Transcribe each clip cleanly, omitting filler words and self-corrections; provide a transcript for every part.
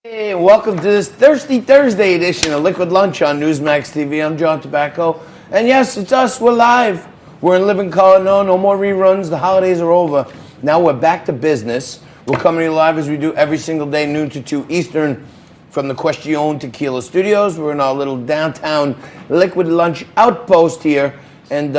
Hey, welcome to this Thirsty Thursday edition of Liquid Lunch on Newsmax TV. I'm John Tobacco, and yes, it's us. We're live. We're in living color. No more reruns. The holidays are over. Now we're back to business. We're coming to you live as we do every single day, noon to 2 Eastern, from the Question Tequila Studios. We're in our little downtown Liquid Lunch outpost here, and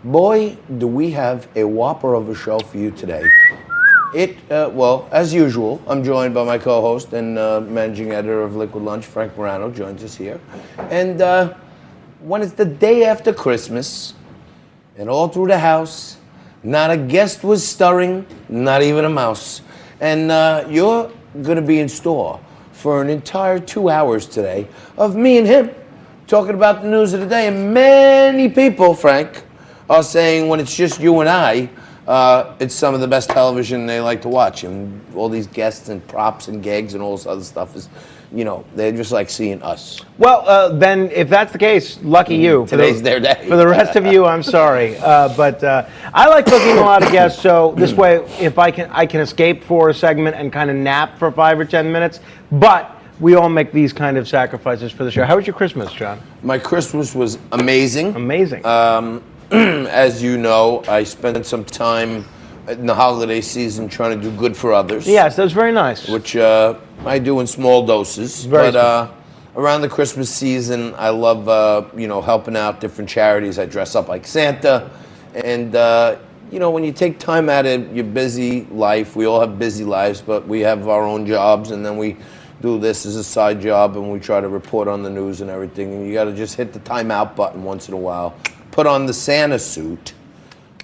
boy, do we have a whopper of a show for you today. Well, as usual, I'm joined by my co-host and managing editor of Liquid Lunch, Frank Morano, joins us here. And when it's the day after Christmas, and all through the house, not a guest was stirring, not even a mouse. And you're going to be in store for an entire 2 hours today of me and him talking about the news of the day. And many people, Frank, are saying when it's just you and I, it's some of the best television they like to watch, and all these guests and props and gags and all this other stuff is, they just like seeing us. Well, then if that's the case, lucky you. Today's their day. For the rest of you, I'm sorry, but I like booking a lot of guests, so this way, if I can escape for a segment and kind of nap for 5 or 10 minutes. But we all make these kind of sacrifices for the show. How was your Christmas, John? My Christmas was amazing. Amazing. As you know, I spent some time in the holiday season trying to do good for others. Yes, that was very nice. Which I do in small doses. But around the Christmas season, I love, helping out different charities. I dress up like Santa. And, when you take time out of your busy life, we all have busy lives, but we have our own jobs, and then we do this as a side job, and we try to report on the news and everything. And you got to just hit the time out button once in a while. Put on the Santa suit,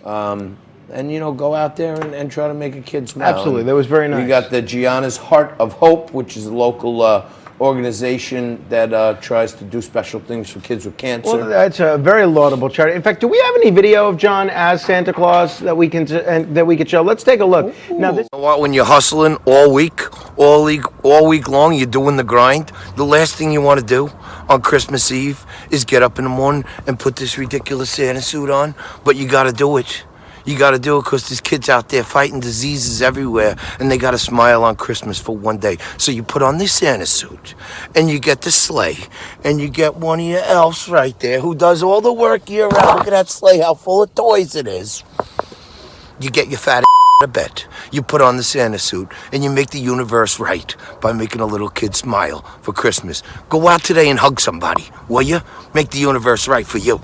and go out there and try to make a kid smile. Absolutely, that was very nice. We got the Gianna's Heart of Hope, which is a local organization that tries to do special things for kids with cancer. Well, that's a very laudable charity. In fact, do we have any video of John as Santa Claus that we can show? Let's take a look. Ooh. Now, when you're hustling all week long, you're doing the grind. The last thing you want to do on Christmas Eve is get up in the morning and put this ridiculous Santa suit on, but you got to do it. You got to do it because there's kids out there fighting diseases everywhere, and they got to smile on Christmas for one day. So you put on this Santa suit, and you get the sleigh, and you get one of your elves right there who does all the work year round. Look at that sleigh, how full of toys it is. You get your fat out of bed. You put on the Santa suit, and you make the universe right by making a little kid smile for Christmas. Go out today and hug somebody, will you? Make the universe right for you.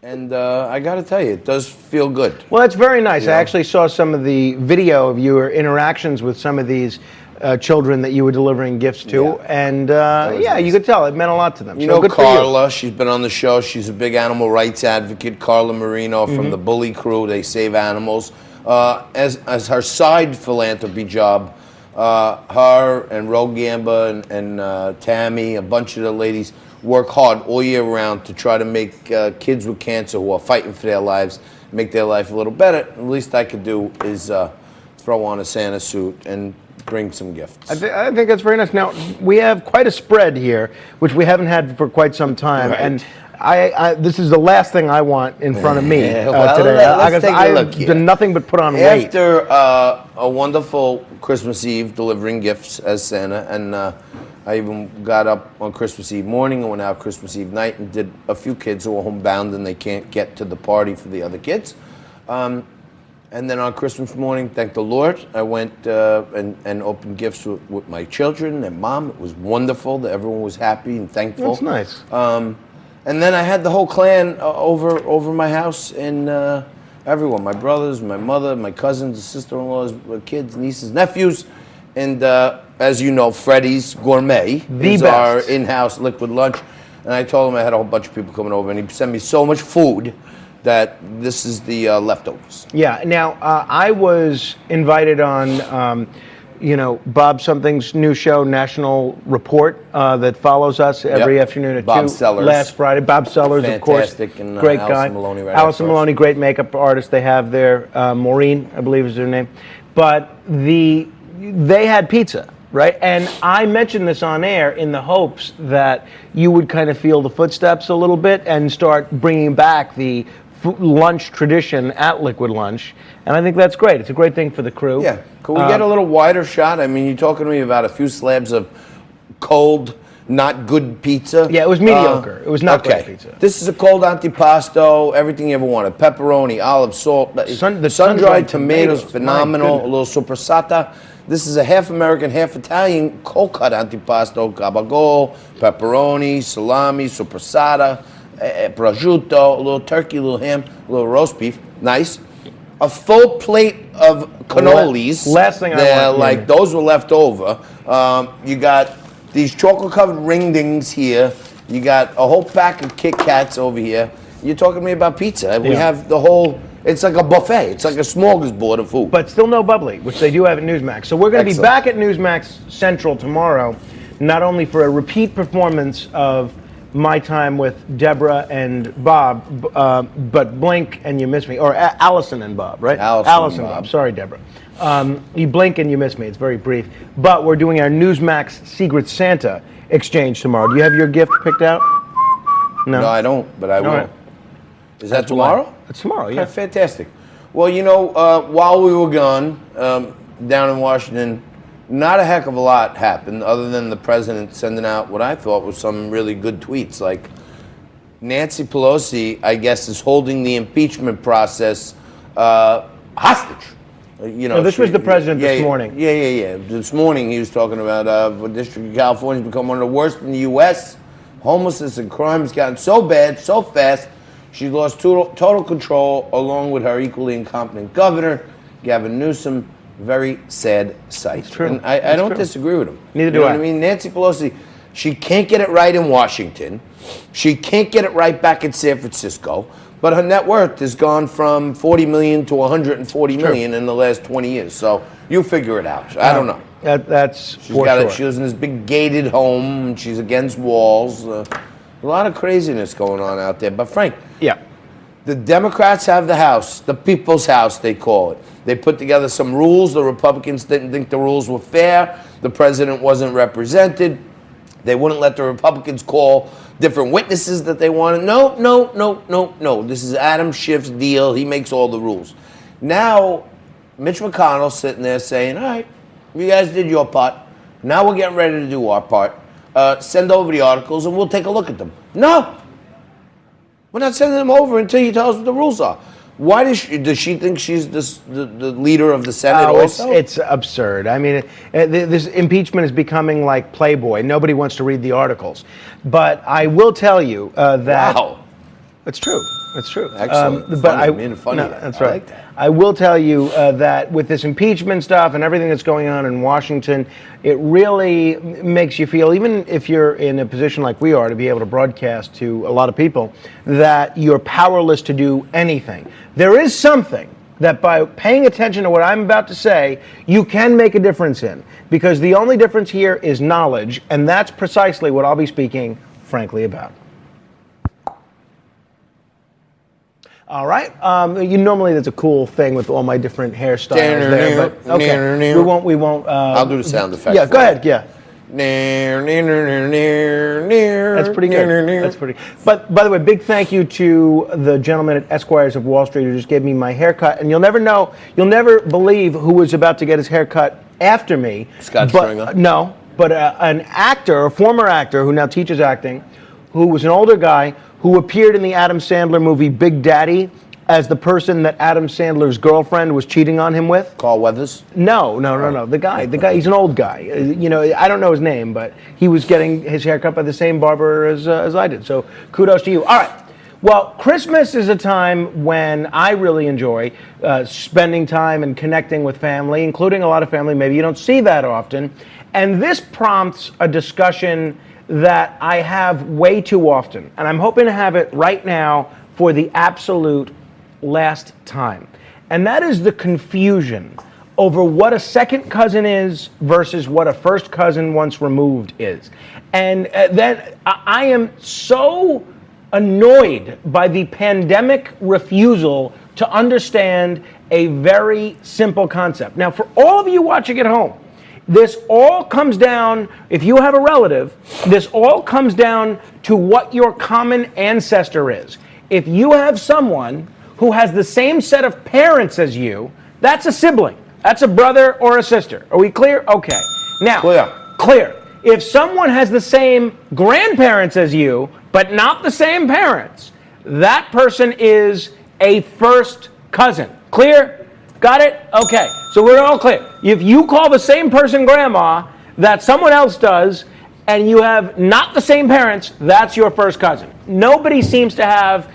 And I got to tell you, it does feel good. Well, that's very nice. I actually saw some of the video of your interactions with some of these children that you were delivering gifts to, and nice. You could tell it meant a lot to them. You know Carla, she's been on the show. She's a big animal rights advocate. Carla Marino from the Bully Crew, they save animals. As her side philanthropy job, her and Ro Gamba and Tammy, a bunch of the ladies, work hard all year round to try to make kids with cancer who are fighting for their lives, make their life a little better. The least I could do is throw on a Santa suit and bring some gifts. I think that's very nice. Now, we have quite a spread here, which we haven't had for quite some time. Right. And this is the last thing I want in front of me today. Let's take a look here. I've done nothing but put on weight. After a wonderful Christmas Eve delivering gifts as Santa, and I even got up on Christmas Eve morning and went out Christmas Eve night and did a few kids who are homebound and they can't get to the party for the other kids. And then on Christmas morning, thank the Lord, I went and opened gifts with my children and mom. It was wonderful. That everyone was happy and thankful. That's nice. And then I had the whole clan over my house, and everyone, my brothers, my mother, my cousins, sister-in-laws, kids, nieces, nephews, and as you know, Freddy's Gourmet is our in-house Liquid Lunch. And I told him I had a whole bunch of people coming over, and he sent me so much food that this is the leftovers. Yeah. Now, I was invited on, Bob Something's new show, National Report, that follows us every afternoon at Bob 2. Sellers. Last Friday. Bob Sellers, of course. Fantastic. And great Allison guy. Maloney right Allison Maloney, great makeup artist they have there. Maureen, I believe is her name. But they had pizza. Right, and I mentioned this on air in the hopes that you would kind of feel the footsteps a little bit and start bringing back the lunch tradition at Liquid Lunch, and I think that's great. It's a great thing for the crew. Yeah. Could we get a little wider shot? I mean, you're talking to me about a few slabs of cold, not good pizza. Yeah, it was mediocre. It was not great pizza. This is a cold antipasto, everything you ever wanted. Pepperoni, olive, salt. The sun-dried tomatoes, phenomenal. A little sopressata. This is a half American, half Italian cold-cut antipasto. Gabagool, pepperoni, salami, sopressata, prosciutto, a little turkey, a little ham, a little roast beef. Nice. A full plate of cannolis. Last thing I want. Like those were left over. You got these chocolate-covered ring-dings here. You got a whole pack of Kit Kats over here. You're talking to me about pizza. We have the whole. It's like a buffet. It's like a smorgasbord of food. But still no bubbly, which they do have at Newsmax. So we're going to be back at Newsmax Central tomorrow, not only for a repeat performance of my time with Deborah and Bob, but Blink and You Miss Me, or Allison and Bob, right? Allison and Bob. Sorry, Deborah. You blink and you miss me. It's very brief. But we're doing our Newsmax Secret Santa exchange tomorrow. Do you have your gift picked out? No, I don't, but I will. Right. Is that tomorrow? It's tomorrow, yeah. Fantastic. Well, you know, while we were gone down in Washington, not a heck of a lot happened other than the president sending out what I thought was some really good tweets. Like Nancy Pelosi, I guess, is holding the impeachment process hostage. You know, this was the president this morning. Yeah. This morning he was talking about the District of California has become one of the worst in the U.S. Homelessness and crime has gotten so bad, so fast, she lost total control along with her equally incompetent governor, Gavin Newsom. Very sad sight. It's true. And I don't disagree with him. Neither do you know I. What I mean? Nancy Pelosi, she can't get it right in Washington. She can't get it right back in San Francisco. But her net worth has gone from 40 million to 140 million in the last 20 years. So you figure it out. I don't know. That's She's for sure. She lives in this big gated home. And she's against walls. A lot of craziness going on out there. But Frank, the Democrats have the House, the People's House, they call it. They put together some rules. The Republicans didn't think the rules were fair. The president wasn't represented. They wouldn't let the Republicans call different witnesses that they wanted. No. This is Adam Schiff's deal. He makes all the rules. Now, Mitch McConnell's sitting there saying, all right, you guys did your part. Now we're getting ready to do our part. Send over the articles and we'll take a look at them. No. We're not sending them over until you tell us what the rules are. Why does she think she's the leader of the Senate also? It's absurd. I mean, this impeachment is becoming like Playboy. Nobody wants to read the articles. But I will tell you that... Wow. It's true. It's true. Excellent. That's right. like that. I will tell you that with this impeachment stuff and everything that's going on in Washington, it really makes you feel, even if you're in a position like we are to be able to broadcast to a lot of people, that you're powerless to do anything. There is something that by paying attention to what I'm about to say, you can make a difference in. Because the only difference here is knowledge, and that's precisely what I'll be speaking, frankly, about. All right. Normally there's a cool thing with all my different hairstyles there, but okay. We won't. I'll do the sound effect. Yeah, go ahead. Yeah. That's pretty good. That's pretty. But by the way, big thank you to the gentleman at Esquires of Wall Street who just gave me my haircut, and you'll never believe who was about to get his haircut after me. Scott Stringer. No, but an actor, a former actor who now teaches acting, who was an older guy who appeared in the Adam Sandler movie Big Daddy as the person that Adam Sandler's girlfriend was cheating on him with. Carl Weathers? No. The guy, he's an old guy. I don't know his name, but he was getting his haircut by the same barber as I did. So kudos to you. All right. Well, Christmas is a time when I really enjoy spending time and connecting with family, including a lot of family maybe you don't see that often. And this prompts a discussion that I have way too often, and I'm hoping to have it right now for the absolute last time. And that is the confusion over what a second cousin is versus what a first cousin once removed is. And then I am so annoyed by the pandemic refusal to understand a very simple concept. Now, for all of you watching at home, this all comes down, if you have a relative, this all comes down to what your common ancestor is. If you have someone who has the same set of parents as you, that's a sibling. That's a brother or a sister. Are we clear? Okay. Now, clear. If someone has the same grandparents as you, but not the same parents, that person is a first cousin. Clear? Got it? Okay. So we're all clear. If you call the same person grandma that someone else does, and you have not the same parents, that's your first cousin. Nobody seems to have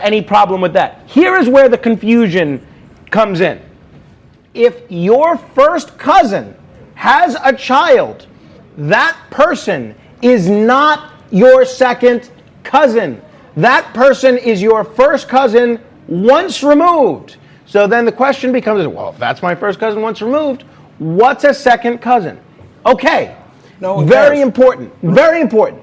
any problem with that. Here is where the confusion comes in. If your first cousin has a child, that person is not your second cousin. That person is your first cousin once removed. So then the question becomes, well, if that's my first cousin once removed, what's a second cousin? Okay. No, very important. Very important.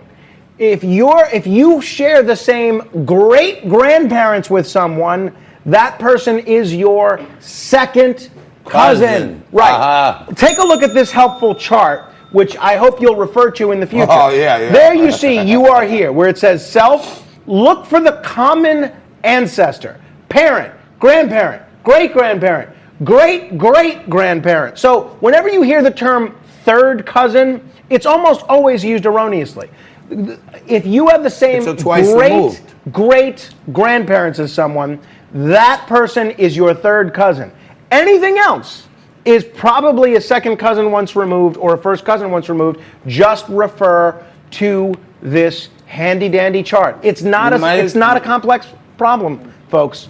If you share the same great grandparents with someone, that person is your second cousin. Right. Uh-huh. Take a look at this helpful chart, which I hope you'll refer to in the future. Oh, yeah. There you see, you are here, where it says self. Look for the common ancestor, parent, grandparent, great-grandparent, great-great-grandparent. So whenever you hear the term third cousin, it's almost always used erroneously. If you have the same great-grandparents as someone, that person is your third cousin. Anything else is probably a second cousin once removed or a first cousin once removed. Just refer to this handy-dandy chart. It's not a complex problem, folks.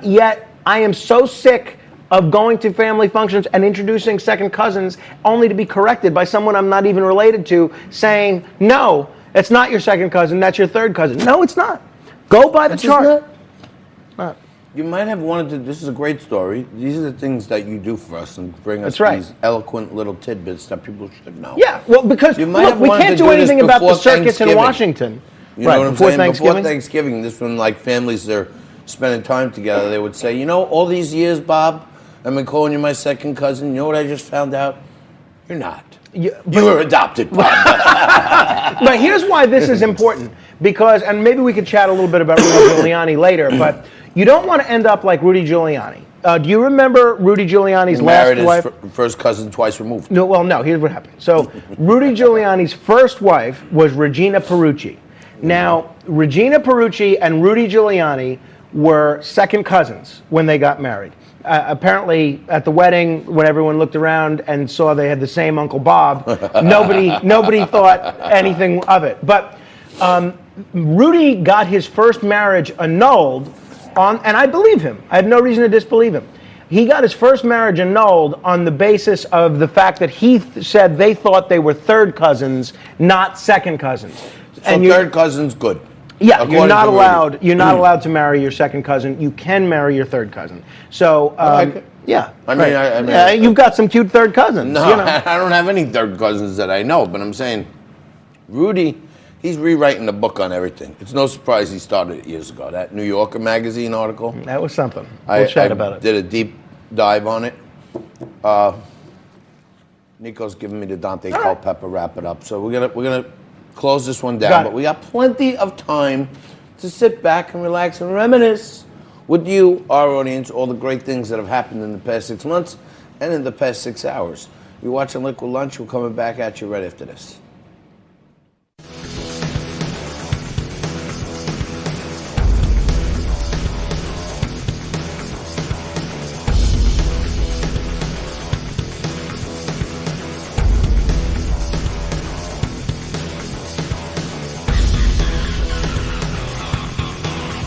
Yet I am so sick of going to family functions and introducing second cousins only to be corrected by someone I'm not even related to saying, no, it's not your second cousin, that's your third cousin. No, it's not. Go by the chart. You might have wanted to. This is a great story. These are the things that you do for us and bring us these eloquent little tidbits that people should know. Yeah, well, because look, we can't do anything about the circus in Washington. You know what I'm saying? Before Thanksgiving, this when like families they're spending time together, they would say, you know, all these years, Bob, I've been calling you my second cousin. You know what I just found out? You're not. You were adopted, Bob. But here's why this is important. Because, and maybe we could chat a little bit about Rudy Giuliani later, but you don't want to end up like Rudy Giuliani. Do you remember Rudy Giuliani's last wife? First cousin twice removed. No, well, no, here's what happened. So Rudy Giuliani's first wife was Regina Perucci. Now, Regina Perucci and Rudy Giuliani were second cousins when they got married. Apparently, at the wedding, when everyone looked around and saw they had the same Uncle Bob, nobody thought anything of it. But Rudy got his first marriage annulled and I believe him. I have no reason to disbelieve him. He got his first marriage annulled on the basis of the fact that he said they thought they were third cousins, not second cousins. So and third cousin's good. Yeah, you're not allowed. You're not allowed to marry your second cousin. You can marry your third cousin. So, yeah. I mean, you've got some cute third cousins. No, I don't have any third cousins that I know. But I'm saying, Rudy, he's rewriting the book on everything. It's no surprise he started it years ago. That New Yorker magazine article. That was something. We'll chat about it. Did a deep dive on it. Nico's giving me the Dante Culpepper wrap it up. So we're gonna close this one down, but we got plenty of time to sit back and relax and reminisce with you, our audience, all the great things that have happened in the past 6 months and in the past 6 hours. You're watching Liquid Lunch. We're coming back at you right after this.